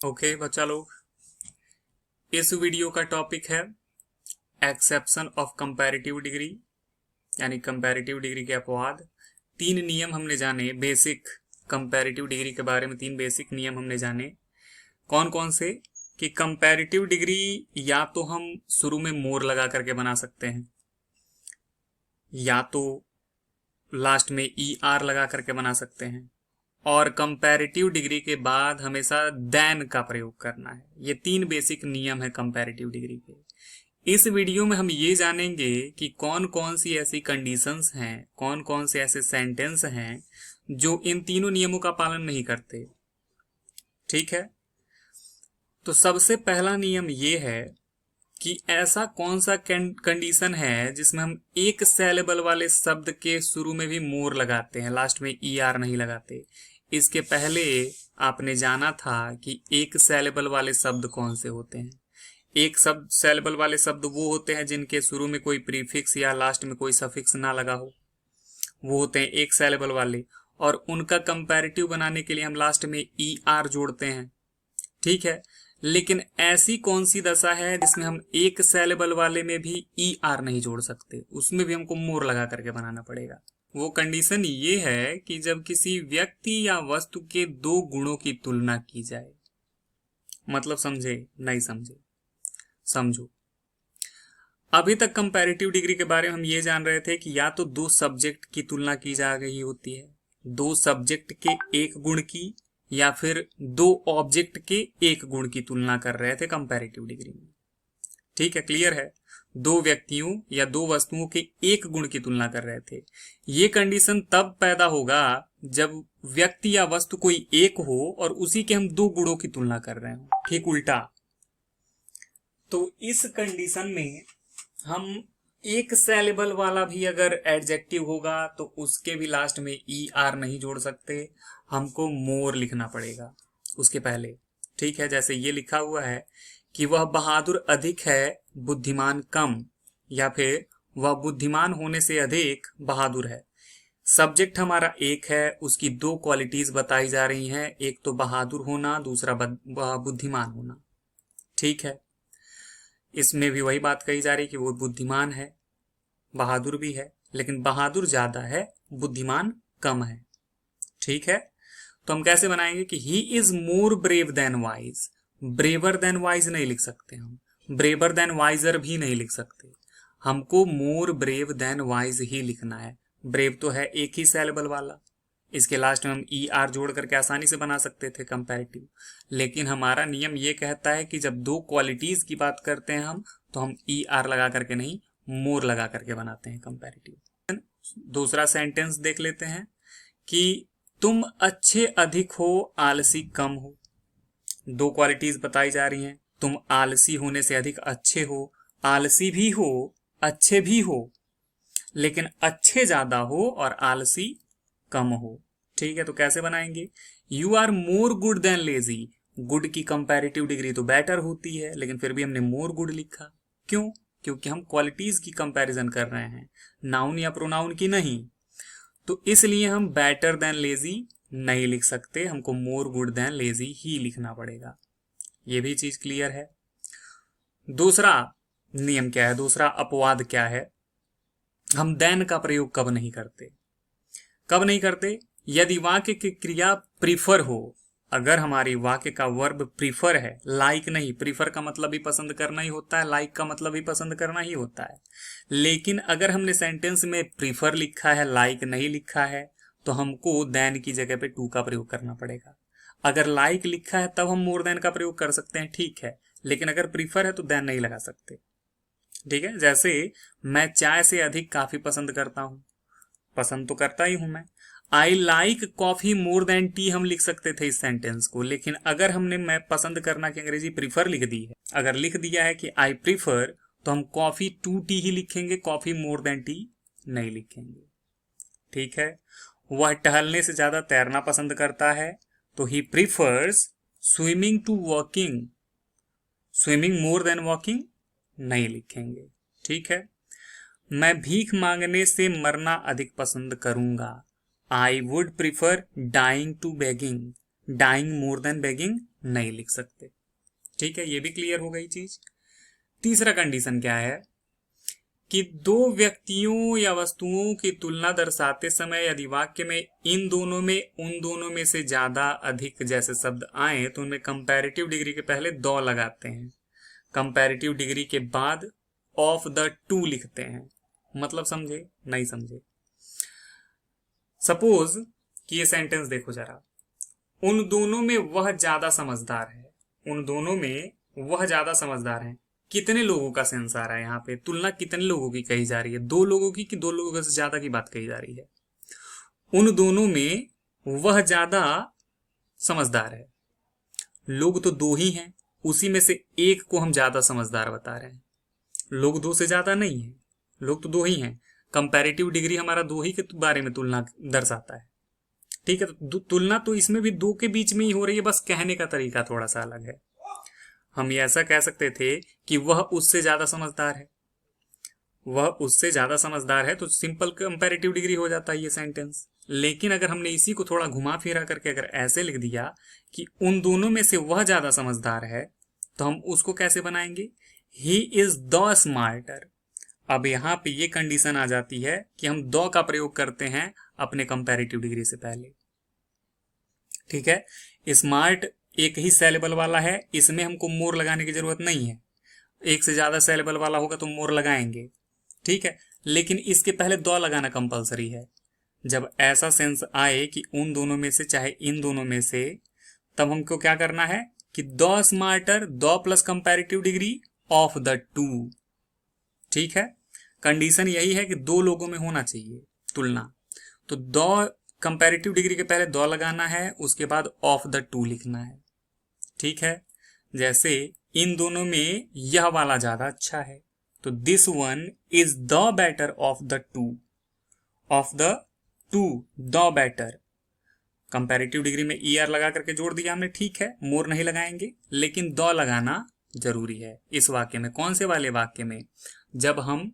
Okay बच्चा लोग, इस वीडियो का टॉपिक है एक्सेप्शन ऑफ कंपैरेटिव डिग्री, यानी कंपैरेटिव डिग्री के अपवाद। 3 नियम हमने जाने बेसिक कंपैरेटिव डिग्री के बारे में। 3 बेसिक नियम हमने जाने। कौन कौन से? कि कंपैरेटिव डिग्री या तो हम शुरू में मोर लगा करके बना सकते हैं, या तो लास्ट में ER लगा करके बना सकते हैं, और कंपैरेटिव डिग्री के बाद हमेशा देन का प्रयोग करना है। ये 3 बेसिक नियम है कंपैरेटिव डिग्री के। इस वीडियो में हम ये जानेंगे कि कौन कौन सी ऐसी कंडीशंस हैं, कौन कौन से ऐसे सेंटेंस हैं जो इन तीनों नियमों का पालन नहीं करते। ठीक है, तो सबसे पहला नियम ये है कि ऐसा कौन सा कंडीशन है जिसमें हम एक सिलेबल वाले शब्द के शुरू में भी मोर लगाते हैं, लास्ट में ER नहीं लगाते। इसके पहले आपने जाना था कि एक सिलेबल वाले शब्द कौन से होते हैं। एक शब्द सिलेबल वाले शब्द वो होते हैं जिनके शुरू में कोई प्रीफिक्स या लास्ट में कोई सफिक्स ना लगा हो, वो होते हैं एक सिलेबल वाले, और उनका कंपैरेटिव बनाने के लिए हम लास्ट में ER जोड़ते हैं। ठीक है, लेकिन ऐसी कौन सी दशा है जिसमें हम एक सिलेबल वाले में भी ER नहीं जोड़ सकते, उसमें भी हमको मोर लगा करके बनाना पड़ेगा। वो कंडीशन ये है कि जब किसी व्यक्ति या वस्तु के 2 गुणों की तुलना की जाए। मतलब समझे? नहीं समझे? समझो। अभी तक कंपैरेटिव डिग्री के बारे में हम ये जान रहे थे कि या तो 2 सब्जेक्ट की तुलना की जा रही होती है, 2 सब्जेक्ट के 1 गुण की, या फिर 2 ऑब्जेक्ट के 1 गुण की तुलना कर रहे थे कंपैरेटिव डिग्री में। ठीक है, क्लियर है? 2 व्यक्तियों या 2 वस्तुओं के 1 गुण की तुलना कर रहे थे। ये कंडीशन तब पैदा होगा जब व्यक्ति या वस्तु कोई एक हो और उसी के हम 2 गुणों की तुलना कर रहे हो। ठीक उल्टा। तो इस कंडीशन में हम एक सिलेबल वाला भी अगर एडजेक्टिव होगा तो उसके भी लास्ट में ER नहीं जोड़ सकते, हमको मोर लिखना पड़ेगा उसके पहले। ठीक है, जैसे ये लिखा हुआ है कि वह बहादुर अधिक है, बुद्धिमान कम, या फिर वह बुद्धिमान होने से अधिक बहादुर है। सब्जेक्ट हमारा एक है, उसकी 2 क्वालिटीज बताई जा रही हैं, एक तो बहादुर होना, दूसरा बुद्धिमान होना। ठीक है, इसमें भी वही बात कही जा रही कि वो बुद्धिमान है, बहादुर भी है, लेकिन बहादुर ज्यादा है, बुद्धिमान कम है। ठीक है, तो हम कैसे बनाएंगे कि he is more brave than wise. Braver than wise नहीं लिख सकते हम, ब्रेवर देन वाइजर भी नहीं लिख सकते, हमको मोर ब्रेव देन वाइज ही लिखना है। ब्रेव तो है एक ही सिलेबल वाला, इसके लास्ट में हम ER जोड़ करके आसानी से बना सकते थे कंपैरेटिव, लेकिन हमारा नियम ये कहता है कि जब 2 क्वालिटीज की बात करते हैं हम, तो हम ER लगा करके नहीं, मोर लगा करके बनाते हैं कंपैरेटिव। दूसरा सेंटेंस देख लेते हैं कि तुम अच्छे अधिक हो, आलसी कम हो। 2 क्वालिटीज बताई जा रही हैं, तुम आलसी होने से अधिक अच्छे हो, आलसी भी हो, अच्छे भी हो, लेकिन अच्छे ज्यादा हो और आलसी कम हो। ठीक है, तो कैसे बनाएंगे? You are more good than lazy. Good की कंपैरेटिव डिग्री तो बेटर होती है, लेकिन फिर भी हमने मोर गुड लिखा। क्यों? क्योंकि हम क्वालिटीज की कंपैरिजन कर रहे हैं, नाउन या प्रोनाउन की नहीं। तो इसलिए हम बेटर देन लेजी नहीं लिख सकते, हमको मोर गुड देन लेजी ही लिखना पड़ेगा। ये भी चीज क्लियर है। दूसरा नियम क्या है, दूसरा अपवाद क्या है? हम देन का प्रयोग कब नहीं करते? कब नहीं करते? यदि वाक्य की क्रिया प्रीफर हो। अगर हमारी वाक्य का वर्ब प्रीफर है, लाइक नहीं। प्रीफर का मतलब भी पसंद करना ही होता है, लाइक का मतलब भी पसंद करना ही होता है। लेकिन अगर हमने सेंटेंस में प्रीफर लिखा है, लाइक नहीं लिखा है, तो हमको देन की जगह पे टू का प्रयोग करना पड़ेगा। अगर लाइक लिखा है तब हम मोर देन का प्रयोग कर सकते हैं, ठीक है, लेकिन अगर प्रीफर है तो देन नहीं लगा सकते। ठीक है, जैसे मैं चाय से अधिक काफी पसंद करता हूं, पसंद तो करता ही हूं मैं। I like coffee more than T हम लिख सकते थे इस सेंटेंस को, लेकिन अगर हमने मैं पसंद करना की अंग्रेजी प्रीफर लिख दी है, अगर लिख दिया है कि आई प्रीफर, तो हम कॉफी टू टी ही लिखेंगे, कॉफी मोर देन टी नहीं लिखेंगे। ठीक है, वह टहलने से ज्यादा तैरना पसंद करता है, तो he prefers swimming to walking. Swimming more than walking नहीं लिखेंगे। ठीक है, मैं भीख मांगने से मरना अधिक पसंद करूंगा। I would prefer dying to begging. Dying more than begging नहीं लिख सकते। ठीक है, ये भी क्लियर हो गई चीज। तीसरा कंडीशन क्या है कि दो व्यक्तियों या वस्तुओं की तुलना दर्शाते समय यदि वाक्य में इन दोनों में उन दोनों में से ज्यादा अधिक जैसे शब्द आए तो उनमें कंपैरेटिव डिग्री के पहले दो लगाते हैं, कंपैरेटिव डिग्री के बाद ऑफ द टू लिखते हैं। मतलब समझे नहीं समझे? सपोज कि ये सेंटेंस देखो जरा, उन दोनों में वह ज्यादा समझदार है, उन दोनों में वह ज्यादा समझदार है। कितने लोगों का सेंस आ रहा है यहाँ पे? तुलना कितने लोगों की कही जा रही है? दो लोगों की कि दो लोगों से ज्यादा की बात कही जा रही है? उन दोनों में वह ज्यादा समझदार है। लोग तो दो ही हैं, उसी में से एक को हम ज्यादा समझदार बता रहे हैं। लोग दो से ज्यादा नहीं है, लोग तो दो ही हैं। कंपैरेटिव डिग्री हमारा दो ही के बारे में तुलना दर्शाता है। ठीक है, तो तुलना तो इसमें भी दो के बीच में ही हो रही है, बस कहने का तरीका थोड़ा सा अलग है। हम ये ऐसा कह सकते थे कि वह उससे ज्यादा समझदार है, वह उससे ज्यादा समझदार है, तो सिंपल कंपैरेटिव डिग्री हो जाता है ये सेंटेंस। लेकिन अगर हमने इसी को थोड़ा घुमा फिरा करके अगर ऐसे लिख दिया कि उन दोनों में से वह ज्यादा समझदार है, तो हम उसको कैसे बनाएंगे? He is the smarter. अब यहां पे ये कंडीशन आ जाती है कि हम द का प्रयोग करते हैं अपने कंपैरेटिव डिग्री से पहले। ठीक है, स्मार्ट एक ही सेलेबल वाला है, इसमें हमको मोर लगाने की जरूरत नहीं है। एक से ज्यादा सेलेबल वाला होगा तो मोर लगाएंगे। ठीक है, लेकिन इसके पहले द लगाना कंपलसरी है। जब ऐसा सेंस आए कि उन दोनों में से चाहे इन दोनों में से, तब हमको क्या करना है कि the smarter, the plus comparative degree of the two. ठीक है, कंडीशन यही है कि दो लोगों में होना चाहिए तुलना। तो द कंपैरेटिव डिग्री के पहले द लगाना है, उसके बाद ऑफ द टू लिखना है। ठीक है, जैसे इन दोनों में यह वाला ज्यादा अच्छा है, तो this one is the better of the two, of the two, the better. Comparative degree में ER लगा करके जोड़ दिया हमने। ठीक है, मोर नहीं लगाएंगे, लेकिन द लगाना जरूरी है इस वाक्य में। कौन से वाले वाक्य में? जब हम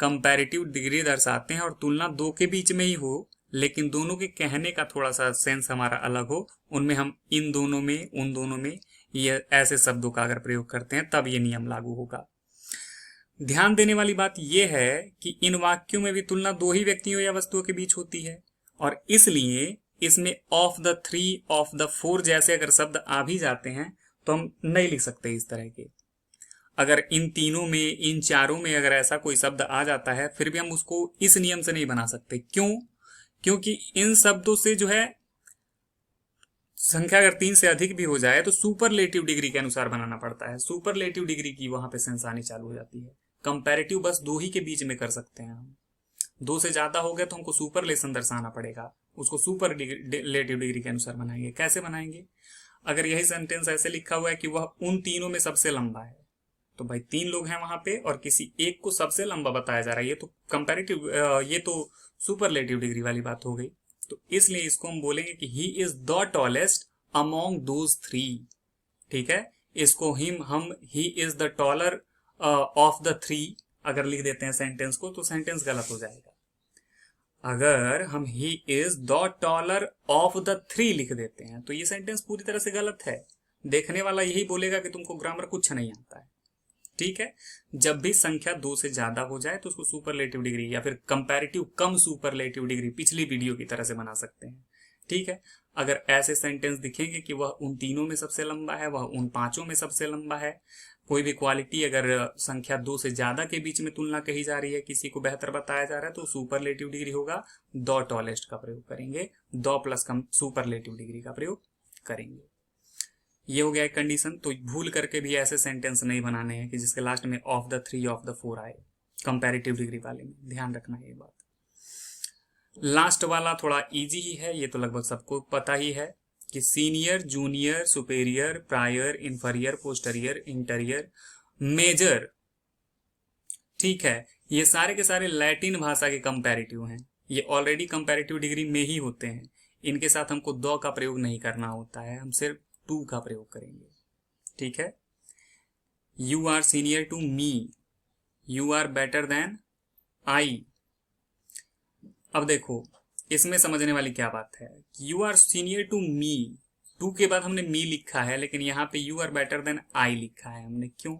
कंपैरेटिव डिग्री दर्शाते हैं और तुलना दो के बीच में ही हो, लेकिन दोनों के कहने का थोड़ा सा सेंस हमारा अलग हो, उनमें हम इन दोनों में, उन दोनों में, ये ऐसे शब्दों का अगर प्रयोग करते हैं तब ये नियम लागू होगा। ध्यान देने वाली बात यह है कि इन वाक्यों में भी तुलना दो ही व्यक्तियों या वस्तुओं के बीच होती है, और इसलिए इसमें of the three, of the four जैसे अगर शब्द आ भी जाते हैं तो हम नहीं लिख सकते इस तरह के। अगर इन तीनों में, इन चारों में अगर ऐसा कोई शब्द आ जाता है, फिर भी हम उसको इस नियम से नहीं बना सकते। क्यों? क्योंकि इन शब्दों से जो है संख्या अगर 3 से अधिक भी हो जाए तो सुपरलेटिव डिग्री के अनुसार बनाना पड़ता है। सुपरलेटिव डिग्री की वहां पे सेंस आनी चालू हो जाती है। कंपैरेटिव बस दो ही के बीच में कर सकते हैं हम। दो से ज्यादा हो गया तो हमको सुपरलेशन दर्शाना पड़ेगा, उसको सुपरलेटिव डिग्री के अनुसार बनाएंगे। कैसे बनाएंगे? अगर यही सेंटेंस ऐसे लिखा हुआ है कि वह उन तीनों में सबसे लंबा है, तो भाई 3 लोग हैं वहां पे और किसी एक को सबसे लंबा बताया जा रहा है, ये तो कंपैरेटिव, ये तो सुपरलेटिव डिग्री वाली बात हो गई। तो इसलिए इसको हम बोलेंगे कि he is the tallest among those three. ठीक है, इसको हम he is the taller of the three अगर लिख देते हैं सेंटेंस को, तो सेंटेंस गलत हो जाएगा। अगर हम he is the taller of the three लिख देते हैं तो ये सेंटेंस पूरी तरह से गलत है। देखने वाला यही बोलेगा कि तुमको ग्रामर कुछ नहीं आता है। ठीक है, जब भी संख्या 2 से ज्यादा हो जाए तो उसको सुपरलेटिव डिग्री या फिर कंपैरेटिव कम सुपरलेटिव डिग्री पिछली वीडियो की तरह से बना सकते हैं। ठीक है, अगर ऐसे सेंटेंस दिखेंगे कि वह उन तीनों में सबसे लंबा है, वह उन पांचों में सबसे लंबा है, कोई भी क्वालिटी अगर संख्या 2 से ज्यादा के बीच में तुलना कही जा रही है, किसी को बेहतर बताया जा रहा है, तो सुपरलेटिव डिग्री होगा, द टॉलेस्ट का प्रयोग करेंगे, the plus come superlative degree का प्रयोग करेंगे। ये हो गया एक कंडीशन। तो भूल करके भी ऐसे सेंटेंस नहीं बनाने हैं कि जिसके लास्ट में of the three, of the four आए कंपैरेटिव डिग्री वाले में। ध्यान रखना ये बात। लास्ट वाला थोड़ा इजी ही है, ये तो लगभग सबको पता ही है कि senior, junior, superior, prior, inferior, posterior, interior, major. ठीक है, ये सारे के सारे लैटिन भाषा के कंपैरेटिव हैं, ये ऑलरेडी कंपैरेटिव डिग्री में ही होते हैं। इनके साथ हमको द का प्रयोग नहीं करना होता है, हम सिर्फ टू का प्रयोग करेंगे। ठीक है, you are senior to me, you are better than I. अब देखो इसमें समझने वाली क्या बात है, you are senior to me, to के बाद हमने मी लिखा है, लेकिन यहाँ पे you are better than I लिखा है हमने, क्यों?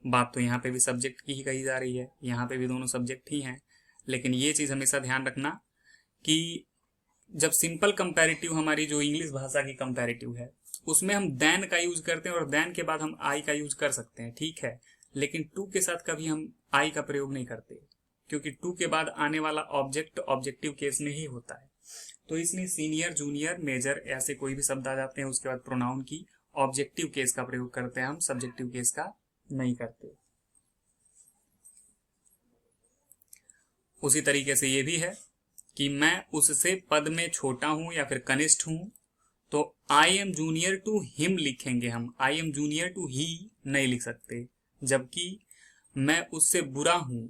बात तो यहाँ पे भी सब्जेक्ट की ही कही जा रही है, यहाँ पे भी दोनों सब्जेक्ट ही हैं। लेकिन ये चीज हमेशा ध्यान रखना कि जब सिंपल कंपैरेटिव हमारी जो इंग्लिश भाषा की कंपैरेटिव है उसमें हम देन का यूज करते हैं और देन के बाद हम आई का यूज कर सकते हैं, ठीक है। लेकिन टू के साथ कभी हम आई का प्रयोग नहीं करते, क्योंकि टू के बाद आने वाला ऑब्जेक्ट ऑब्जेक्टिव केस में ही होता है। तो इसलिए सीनियर, जूनियर, मेजर ऐसे कोई भी शब्द आ जाते हैं, उसके बाद प्रोनाउन की ऑब्जेक्टिव केस का प्रयोग करते हैं हम, सब्जेक्टिव केस का नहीं करते। उसी तरीके से ये भी है कि मैं उससे पद में छोटा हूं या फिर कनिष्ठ हूं, तो I am junior to him लिखेंगे हम, I am junior to he नहीं लिख सकते। जबकि मैं उससे बुरा हूं,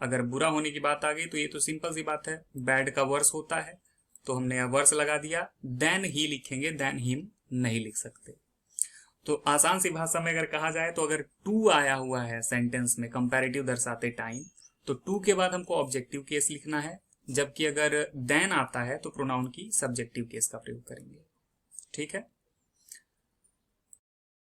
अगर बुरा होने की बात आ गई तो ये तो सिंपल सी बात है, बैड का वर्स होता है, तो हमने यह वर्स लगा दिया, देन ही लिखेंगे, देन हिम नहीं लिख सकते। तो आसान सी भाषा में अगर कहा जाए तो अगर टू आया हुआ है सेंटेंस में कंपैरेटिव दर्शाते टाइम, तो टू के बाद हमको ऑब्जेक्टिव केस लिखना है, जबकि अगर देन आता है तो प्रोनाउन की सब्जेक्टिव केस का प्रयोग करेंगे, ठीक है।